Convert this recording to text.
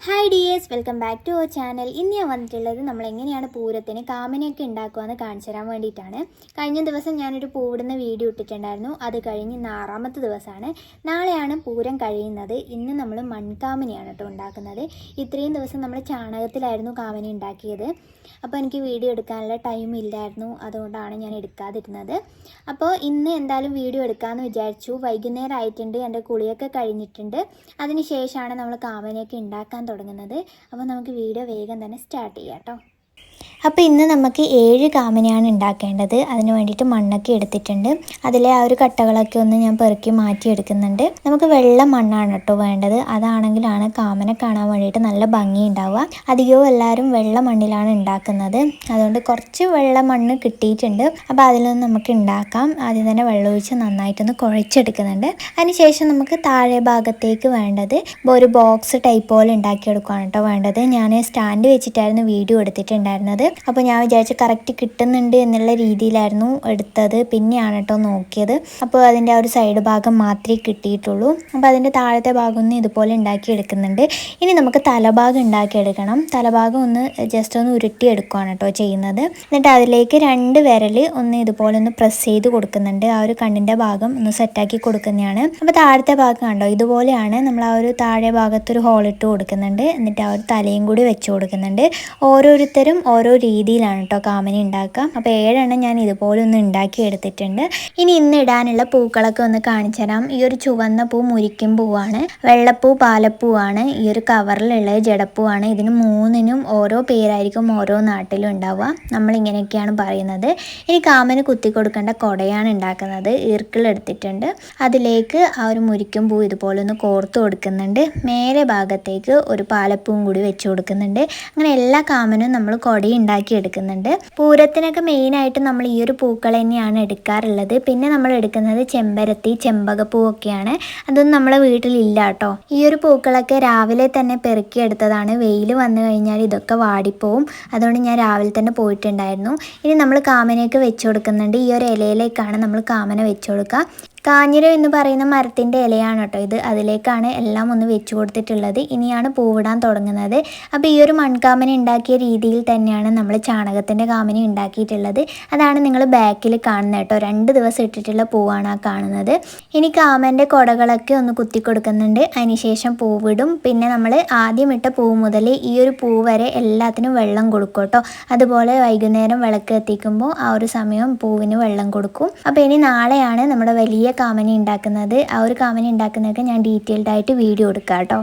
Hi dears, welcome back to our channel. ഇന്ന് ഞാൻ വന്നിട്ടുള്ളത് നമ്മൾ എങ്ങനെയാണ് പൂരത്തിന് കാമനയൊക്കെ ഉണ്ടാക്കുകയെന്ന് കാണിച്ചു തരാൻ വേണ്ടിയിട്ടാണ്. കഴിഞ്ഞ ദിവസം ഞാനൊരു പൂവിടുന്ന വീഡിയോ ഇട്ടിട്ടുണ്ടായിരുന്നു. അത് കഴിഞ്ഞ് ഇന്ന് 6ാമത്തെ ദിവസമാണ്. നാളെയാണ് പൂരം കഴിയുന്നത്. ഇന്ന് നമ്മൾ മൺകാമനയാണ് കേട്ടോ ഉണ്ടാക്കുന്നത്. ഇത്രയും ദിവസം നമ്മൾ ചാണകത്തിലായിരുന്നു കാമന ഉണ്ടാക്കിയത്. അപ്പോൾ എനിക്ക് വീഡിയോ എടുക്കാനുള്ള ടൈം ഇല്ലായിരുന്നു, അതുകൊണ്ടാണ് ഞാൻ എടുക്കാതിരുന്നത്. അപ്പോൾ ഇന്ന് എന്തായാലും വീഡിയോ എടുക്കാമെന്ന് വിചാരിച്ചു. വൈകുന്നേരം ആയിട്ടുണ്ട്, എൻ്റെ കുളിയൊക്കെ കഴിഞ്ഞിട്ടുണ്ട്. അതിന് ശേഷമാണ് നമ്മൾ കാമനയൊക്കെ ഉണ്ടാക്കാൻ തുടങ്ങുന്നത്. അപ്പോൾ നമുക്ക് വീഡിയോ വേഗം തന്നെ സ്റ്റാർട്ട് ചെയ്യാം കേട്ടോ. അപ്പോൾ ഇന്ന് നമുക്ക് 7 കാമനയാണ് ഉണ്ടാക്കേണ്ടത്. അതിന് വേണ്ടിയിട്ട് മണ്ണൊക്കെ എടുത്തിട്ടുണ്ട്. അതിലെ ആ ഒരു കട്ടകളൊക്കെ ഒന്ന് ഞാൻ പെറുക്കി മാറ്റിയെടുക്കുന്നുണ്ട്. നമുക്ക് വെള്ള മണ്ണാണ് കേട്ടോ വേണ്ടത്. അതാണെങ്കിലാണ് കാമന കാണാൻ വേണ്ടിയിട്ട് നല്ല ഭംഗി ഉണ്ടാവുക. അധികവും എല്ലാവരും വെള്ള മണ്ണിലാണ് ഉണ്ടാക്കുന്നത്. അതുകൊണ്ട് കുറച്ച് വെള്ള മണ്ണ് കിട്ടിയിട്ടുണ്ട്. അപ്പോൾ അതിൽ നിന്ന് നമുക്ക് ഉണ്ടാക്കാം. ആദ്യം തന്നെ വെള്ളമൊഴിച്ച് നന്നായിട്ടൊന്ന് കുഴച്ചെടുക്കുന്നുണ്ട്. അതിനുശേഷം നമുക്ക് താഴെ ഭാഗത്തേക്ക് വേണ്ടത് ഒരു ബോക്സ് ടൈപ്പ് പോലെ ഉണ്ടാക്കിയെടുക്കുകയാണ് കേട്ടോ വേണ്ടത്. ഞാൻ സ്റ്റാൻഡ് വെച്ചിട്ടായിരുന്നു വീഡിയോ എടുത്തിട്ടുണ്ടായിരുന്നത്. അപ്പോൾ ഞാൻ വിചാരിച്ചു കറക്റ്റ് കിട്ടുന്നുണ്ട് എന്നുള്ള രീതിയിലായിരുന്നു എടുത്തത്. പിന്നെയാണ് കേട്ടോ നോക്കിയത്. അപ്പോൾ അതിൻ്റെ ആ ഒരു സൈഡ് ഭാഗം മാത്രമേ കിട്ടിയിട്ടുള്ളൂ. അപ്പോൾ അതിൻ്റെ താഴത്തെ ഭാഗം ഒന്ന് ഇതുപോലെ ഉണ്ടാക്കി എടുക്കുന്നുണ്ട്. ഇനി നമുക്ക് തലഭാഗം ഉണ്ടാക്കിയെടുക്കണം. തലഭാഗം ഒന്ന് ജസ്റ്റ് ഒന്ന് ഉരുട്ടിയെടുക്കുകയാണ് കേട്ടോ ചെയ്യുന്നത്. എന്നിട്ട് അതിലേക്ക് 2 വിരൽ ഒന്ന് ഇതുപോലെ ഒന്ന് പ്രസ് ചെയ്ത് കൊടുക്കുന്നുണ്ട്. ആ ഒരു കണ്ണിൻ്റെ ഭാഗം ഒന്ന് സെറ്റാക്കി കൊടുക്കുന്നതാണ്. അപ്പോൾ താഴത്തെ ഭാഗം കണ്ടോ, ഇതുപോലെയാണ് നമ്മൾ ആ ഒരു താഴെ ഭാഗത്തൊരു ഹോളിട്ട് കൊടുക്കുന്നുണ്ട്. എന്നിട്ട് ആ ഒരു തലയും കൂടി വെച്ച് കൊടുക്കുന്നുണ്ട്. ഓരോരുത്തരും ഓരോ രീതിയിലാണ് കേട്ടോ കാമന ഉണ്ടാക്കുക. അപ്പോൾ 7 എണ്ണം ഞാൻ ഇതുപോലെ ഒന്ന് ഉണ്ടാക്കി എടുത്തിട്ടുണ്ട്. ഇനി ഇന്ന് ഇടാനുള്ള പൂക്കളൊക്കെ ഒന്ന് കാണിച്ചു തരാം. ഈ ഒരു ചുവന്ന പൂ മുരിക്കും പൂവാണ്, വെള്ളപ്പൂ പാലപ്പൂവാണ്, ഈ ഒരു കവറിലുള്ള ജടപ്പൂവാണ്. ഇതിന് 3നും ഓരോ പേരായിരിക്കും ഓരോ നാട്ടിലും ഉണ്ടാവുക. നമ്മളിങ്ങനെയൊക്കെയാണ് പറയുന്നത്. ഇനി കാമന കുത്തി കൊടുക്കേണ്ട കുടയാണ് ഉണ്ടാക്കുന്നത്. ഈർക്കിളെടുത്തിട്ടുണ്ട്. അതിലേക്ക് ആ ഒരു മുരിക്കും പൂ ഇതുപോലെ ഒന്ന് കോർത്ത് കൊടുക്കുന്നുണ്ട്. മേലെ ഭാഗത്തേക്ക് ഒരു പാലപ്പൂവും കൂടി വെച്ച് കൊടുക്കുന്നുണ്ട്. അങ്ങനെ എല്ലാ കാമനും നമ്മൾ കൊടി ഉണ്ടാക്കി എടുക്കുന്നുണ്ട്. പൂരത്തിനൊക്കെ മെയിനായിട്ട് നമ്മൾ ഈ ഒരു പൂക്കൾ തന്നെയാണ് എടുക്കാറുള്ളത്. പിന്നെ നമ്മൾ എടുക്കുന്നത് ചെമ്പരത്തി, ചെമ്പകപ്പൂവൊക്കെയാണ്. അതൊന്നും നമ്മളെ വീട്ടിലില്ല കേട്ടോ. ഈ ഒരു പൂക്കളൊക്കെ രാവിലെ തന്നെ പെറുക്കിയെടുത്തതാണ്. വെയിൽ വന്നു കഴിഞ്ഞാൽ ഇതൊക്കെ വാടിപ്പോവും. അതുകൊണ്ട് ഞാൻ രാവിലെ തന്നെ പോയിട്ടുണ്ടായിരുന്നു. ഇനി നമ്മൾ കാമനയൊക്കെ വെച്ച് കൊടുക്കുന്നുണ്ട്. ഈ ഒരു ഇലയിലേക്കാണ് നമ്മൾ കാമന വെച്ച് കൊടുക്കുക. കാഞ്ഞിരം എന്ന് പറയുന്ന മരത്തിൻ്റെ ഇലയാണ് കേട്ടോ ഇത്. അതിലേക്കാണ് എല്ലാം ഒന്ന് വെച്ച് കൊടുത്തിട്ടുള്ളത്. ഇനിയാണ് പൂവിടാൻ തുടങ്ങുന്നത്. അപ്പോൾ ഈ ഒരു മൺകാമന ഉണ്ടാക്കിയ രീതിയിൽ തന്നെയാണ് നമ്മൾ ചാണകത്തിൻ്റെ കാമന ഉണ്ടാക്കിയിട്ടുള്ളത്. അതാണ് നിങ്ങൾ ബാക്കിൽ കാണുന്നത് കേട്ടോ. 2 ദിവസം ഇട്ടിട്ടുള്ള പൂവാണ് ആ കാണുന്നത്. ഇനി കാമൻ്റെ കുടകളൊക്കെ ഒന്ന് കുത്തി കൊടുക്കുന്നുണ്ട്. അതിനുശേഷം പൂവിടും. പിന്നെ നമ്മൾ ആദ്യം ഇട്ട പൂ മുതൽ ഈ ഒരു പൂ വരെ എല്ലാത്തിനും വെള്ളം കൊടുക്കും കേട്ടോ. അതുപോലെ വൈകുന്നേരം വിളക്ക് എത്തിക്കുമ്പോൾ ആ ഒരു സമയം പൂവിന് വെള്ളം കൊടുക്കും. അപ്പോൾ ഇനി നാളെയാണ് നമ്മുടെ വലിയ കാമന ഉണ്ടാക്കുന്നത്. ആ ഒരു കാമന ഉണ്ടാക്കുന്നതൊക്കെ ഞാൻ ഡീറ്റെയിൽഡ് ആയിട്ട് വീഡിയോ എടുക്കാം കേട്ടോ.